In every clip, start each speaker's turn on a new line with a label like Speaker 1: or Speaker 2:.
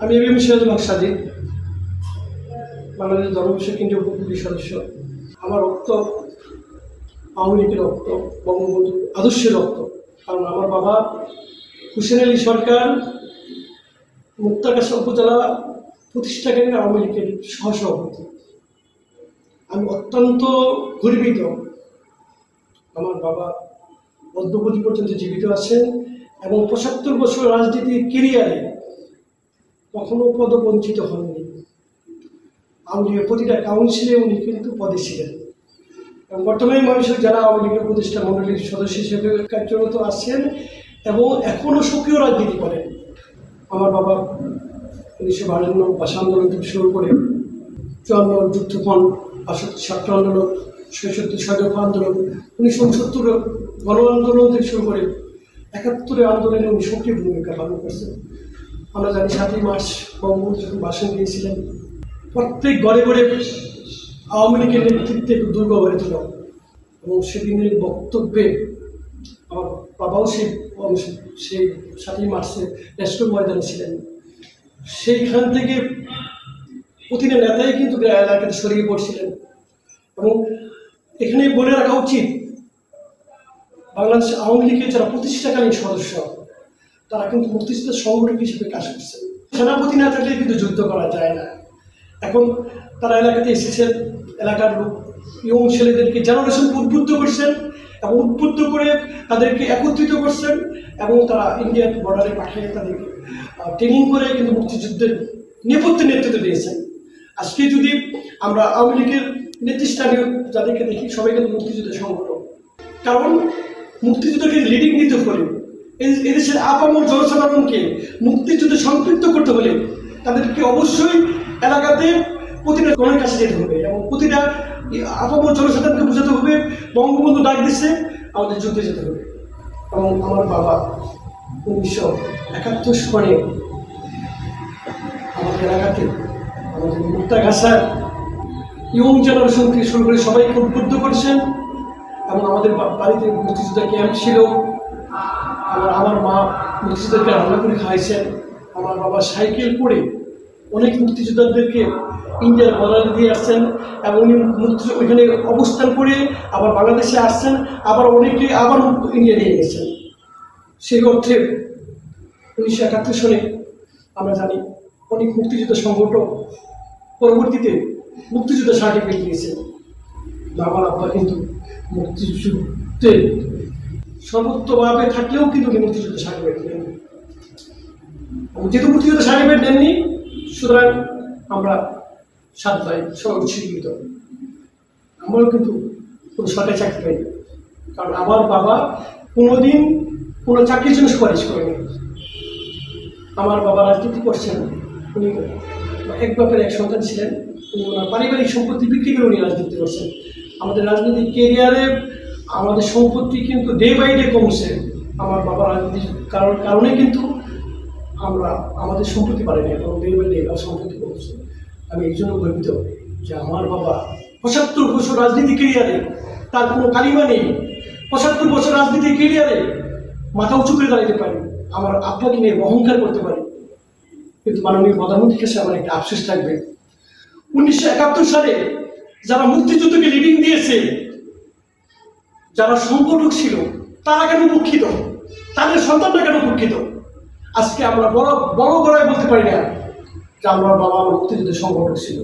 Speaker 1: আমি এবিএম সিরাজুল হক সাজিদ, বাংলাদেশ ধর্মবিষয়ক কেন্দ্রীয় উপকমিটির সদস্য। আমার রক্ত আওয়ামী লীগের রক্ত, বঙ্গবন্ধুর আদর্শের রক্ত। কারণ আমার বাবা হোসেন আলী সরকার মুক্তাগাছা উপজেলা প্রতিষ্ঠাকালীন আওয়ামী লীগের সহসভাপতি। আমি অত্যন্ত গর্বিত আমার বাবা মধ্যবর্তী পর্যন্ত জীবিত আছেন এবং ৭৫ বছর রাজনীতির কেরিয়ারে কখনো পদবঞ্চিত হননি। আওয়ামী লীগের প্রতিটা কাউন্সিলে উনি কিন্তু পদে ছিলেন এবং বর্তমানে মানুষের যারা আওয়ামী লীগের উপদেষ্টা মণ্ডলীর সদস্য হিসেবে কার্যরত আছেন এবং এখনও সক্রিয় রাজনীতি করেন। আমার বাবা ১৯৫২ ভাষা আন্দোলন থেকে শুরু করে ৫৪ যুদ্ধপণ, ৬২ ছাত্র আন্দোলন, ৬৬ স্বাধীনতা আন্দোলন, ১৯৬৯ গণ আন্দোলন থেকে শুরু করে ৭১ আন্দোলনে উনি সক্রিয় ভূমিকা পালন করছেন। আমরা জানি ৭ই মার্চ বঙ্গবন্ধু যখন ভাষণ দিয়েছিলেন, প্রত্যেক ঘরে ঘরে আওয়ামী লীগের নেতৃত্বে দুর্গ গড়ে তোলা এবং সেদিনের বক্তব্যে আমার বাবাও সেই ৭ই মার্চে রেস্টুরেন্ট ময়দানে ছিলেন। সেইখান থেকে প্রতিটা নেতাই কিন্তু এলাকাতে ছড়িয়ে পড়ছিলেন এবং এখানে বলে রাখা উচিত বাংলাদেশ আওয়ামী লীগের যারা প্রতিষ্ঠাকালীন সদস্য তারা কিন্তু মুক্তিযুদ্ধের সংগঠক হিসেবে কাজ করছেন। সেনাপতি না থাকলে কিন্তু যুদ্ধ করা যায় না। এখন তারা এলাকাতে এসেছেন, এলাকার লোক ইয়ং ছেলেদেরকে জেনারেশনকে উদ্বুদ্ধ করছেন এবং উদ্বুদ্ধ করে তাদেরকে একত্রিত করছেন এবং তারা ইন্ডিয়ান বর্ডারে পাঠিয়ে তাদেরকে ট্রেনিং করে কিন্তু মুক্তিযুদ্ধের নেপথ্যে নেতৃত্ব দিয়েছেন। আজকে যদি আমরা আওয়ামী লীগের নেতৃস্থানীয় যাদেরকে দেখি সবাই কিন্তু মুক্তিযুদ্ধের সংগঠন। কারণ মুক্তিযুদ্ধকে লিডিং দিতে হলে এদেশের আপামর জনসাধারণকে মুক্তিযুদ্ধে সম্পৃক্ত করতে হলে তাদেরকে অবশ্যই এলাকাতে প্রতিটা গণের কাছে যেতে হবে এবং প্রতিটা আপামর জনসাধারণকে বোঝাতে হবে বঙ্গবন্ধু ডাক দিচ্ছে, আমাদের যুদ্ধে যেতে হবে। এবং আমার বাবা ১৯৭১ সনে আমাদের এলাকাতে আমাদের মুক্তাগাছার ইয়ং জেনারেশন থেকে শুরু করে সবাইকে উদ্বুদ্ধ করছেন এবং আমাদের বাড়িতে মুক্তিযোদ্ধা ক্যাম্প ছিল। আমার মা মুক্তিযোদ্ধাকে রান্না করে খাইছেন। আমার বাবা সাইকেল করে অনেক মুক্তিযোদ্ধাদেরকে ইন্ডিয়ার বর্ডারে দিয়ে আসছেন এবং উনি ওইখানে অবস্থান করে আবার বাংলাদেশে আসছেন, আবার অনেকে আবার ইন্ডিয়া নিয়ে গেছেন। সেই অর্থে ১৯৭১ সনে আমরা জানি অনেক মুক্তিযুদ্ধ সংগঠন পরবর্তীতে মুক্তিযুদ্ধ সার্টিফিকেট দিয়েছেন। আমার আব্বা কিন্তু মুক্তিযুদ্ধে সর্বোত্তভাবে থাকলেও কিন্তু উনি মুক্তিযুদ্ধ সার্টিফিকেট নেন। যেহেতু মুক্তিযুদ্ধ সার্টিফিকেট নেননি, সুতরাং আমরা ৭ ভাই সবাই উৎসীবিত। আমরাও কিন্তু কোনো সরকারি চাকরি পাইনি, কারণ আমার বাবা কোনোদিন কোনো চাকরির জন্য সুপারিশ করেনি। আমার বাবা রাজনীতি করছেন, উনি এক বাপের এক সন্তান ছিলেন। উনি ওনার পারিবারিক সম্পত্তি বিক্রি করে উনি রাজনীতি করছেন। আমাদের রাজনৈতিক কেরিয়ারে আমাদের সম্পত্তি কিন্তু ডে বাই ডে কমছে। আমার বাবা রাজনীতির কারণে কিন্তু আমরা আমাদের সম্পত্তি পারিনি এবং ডে বাই ডে সম্পত্তি কমছে। আমি এই জন্য গর্বিত যে আমার বাবা ৭৫ বছর রাজনীতি কেরিয়ারে তার কোনো কালিমা নেই। ৭৫ বছর রাজনীতি কেরিয়ারে মাথা উঁচু করে দাঁড়াতে পারি, আমার আব্বাকে নিয়ে অহংকার করতে পারি। কিন্তু মাননীয় প্রধানমন্ত্রীর কাছে আমার একটা আফসোস থাকবে, ১৯৭১ সালে যারা মুক্তিযুদ্ধকে লিডিং দিয়েছে, যারা সংগঠক ছিল, তারা কেন উপেক্ষিত? তাদের সন্তানরা কেন উপেক্ষিত? আজকে আমরা বড় গলায় বলতে পারি না যে আমার বাবা আমার মুক্তিযুদ্ধের সংগঠক ছিল।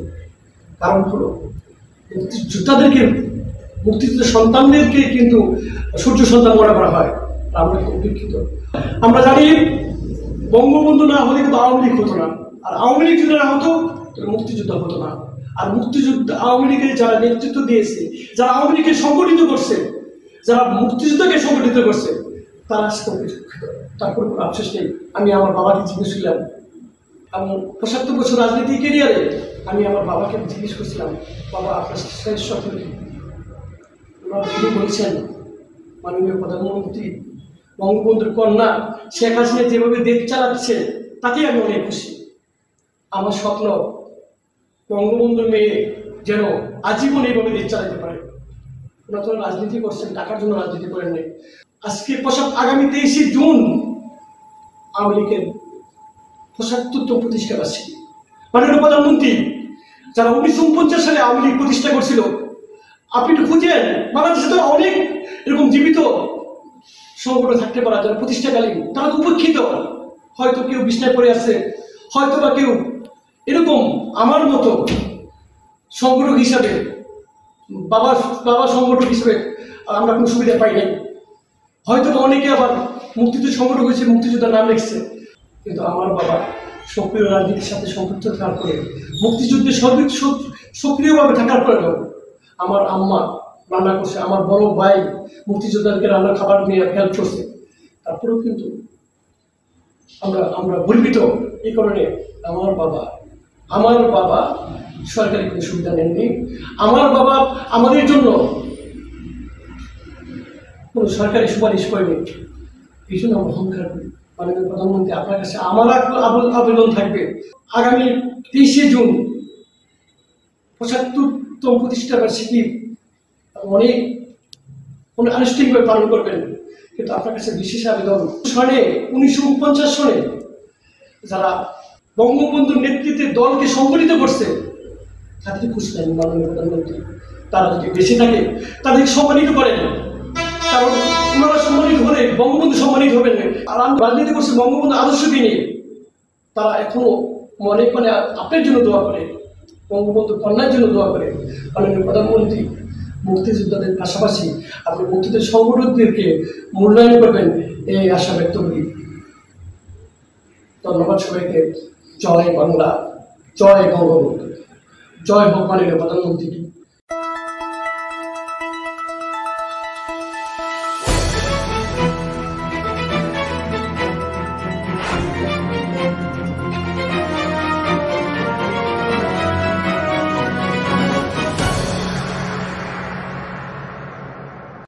Speaker 1: কারণ হলো মুক্তিযোদ্ধাদেরকে, মুক্তিযুদ্ধের সন্তানদেরকে কিন্তু সূর্য সন্তান মনে করা হয়, আমরা কিন্তু উপেক্ষিত। আমরা জানি বঙ্গবন্ধু না হলে কিন্তু আওয়ামী লীগ হতো না, আর আওয়ামী লীগ যদি না হতো তাহলে মুক্তিযুদ্ধ হতো না। আর মুক্তিযুদ্ধ আওয়ামী লীগের যারা নেতৃত্ব দিয়েছে, যারা আওয়ামী লীগকে সংগঠিত করছে, যারা মুক্তিযুদ্ধকে সংগঠিত করছে, তারা আজকে উপেক্ষিত। তারপর কোনো আফসোস নেই। আমি আমার বাবাকে জিজ্ঞেস করলাম এবং ৭৫ বছর রাজনীতি কেরিয়ারে আমি আমার বাবাকে জিজ্ঞেস করছিলাম, বাবা আপনার শেষ স্বপ্ন কি? ওনারা তিনি বলছেন, মাননীয় প্রধানমন্ত্রী বঙ্গবন্ধুর কন্যা শেখ হাসিনা যেভাবে দেশ চালাচ্ছে তাতেই আমি অনেক খুশি। আমার স্বপ্ন বঙ্গবন্ধুর মেয়ে যেন আজীবন এইভাবে দেশ চালাতে পারে। ওনারা তো রাজনীতি করছেন, টাকার জন্য রাজনীতি করেন নাই। আজকে আগামী ২৩শে জুন আওয়ামী লীগের 75তম প্রতিষ্ঠাবার্ষিকী। মাননীয় প্রধানমন্ত্রী, যারা 1949 সালে আওয়ামী লীগ প্রতিষ্ঠা করছিল, আপনি একটু খুঁজেন, বাংলাদেশে তো অনেক এরকম জীবিত সংগঠন থাকতে পারে যারা প্রতিষ্ঠাকালীন, তারা তো উপেক্ষিত। হয়তো কেউ বিছনায় পড়ে আছে, হয়তো বা কেউ এরকম আমার মতো সংগঠক হিসাবে, বাবা সংগঠক হিসেবে আমরা কোনো সুবিধা পাই নাই। হয়তো বা অনেকে আবার মুক্তিযুদ্ধ সংগঠক হয়েছে, মুক্তিযোদ্ধার নাম লিখছে, কিন্তু আমার বাবা সক্রিয় রাজনীতির সাথে সম্পৃক্ত থাকার পরে, মুক্তিযুদ্ধে সক্রিয়ভাবে থাকার পরেও আমার আম্মা রান্না করছে, আমার বড় ভাই মুক্তিযোদ্ধাকে রান্নার খাবার নিয়ে হেল্প করছে। তারপরেও কিন্তু আমরা গর্বিত এই কারণে আমার বাবা সরকারি কোনো সুবিধা নেননি। আমার বাবা আমাদের জন্য কোনো সরকারি সুপারিশ করেনি। এই জন্য আমরা অহংকার করি। মাননীয় প্রধানমন্ত্রী, আপনার কাছে আমার আবেদন থাকবে, আগামী 23শে জুন 75তম প্রতিষ্ঠাবার্ষিকী অনেক আনুষ্ঠানিকভাবে পালন করবেন, কিন্তু আপনার কাছে বিশেষ আবেদন, 1949 সনে যারা বঙ্গবন্ধুর নেতৃত্বে দলকে সংগঠিত করছে তাদের খুশি নেন মাননীয় প্রধানমন্ত্রী। তারা যদি বেঁচে থাকে তাদেরকে সম্মানিত করেন, কারণ ওনারা সম্মানিত হলে বঙ্গবন্ধু সম্মানিত হবেন। আর আমি রাজনীতি করছি বঙ্গবন্ধু আদর্শকে নিয়ে। তারা এখনো মনে মানে আপনার জন্য দোয়া করে, বঙ্গবন্ধু কন্যার জন্য দোয়া করে। মাননীয় প্রধানমন্ত্রী, মুক্তিযোদ্ধাদের পাশাপাশি আপনি মুক্তিযুদ্ধের সংগঠকদেরকে মূল্যায়ন করবেন, এই আশা ব্যক্ত করি। ধন্যবাদ সবাইকে। জয় বাংলা, জয় বঙ্গবন্ধু, জয় হোক মাননীয় প্রধানমন্ত্রী।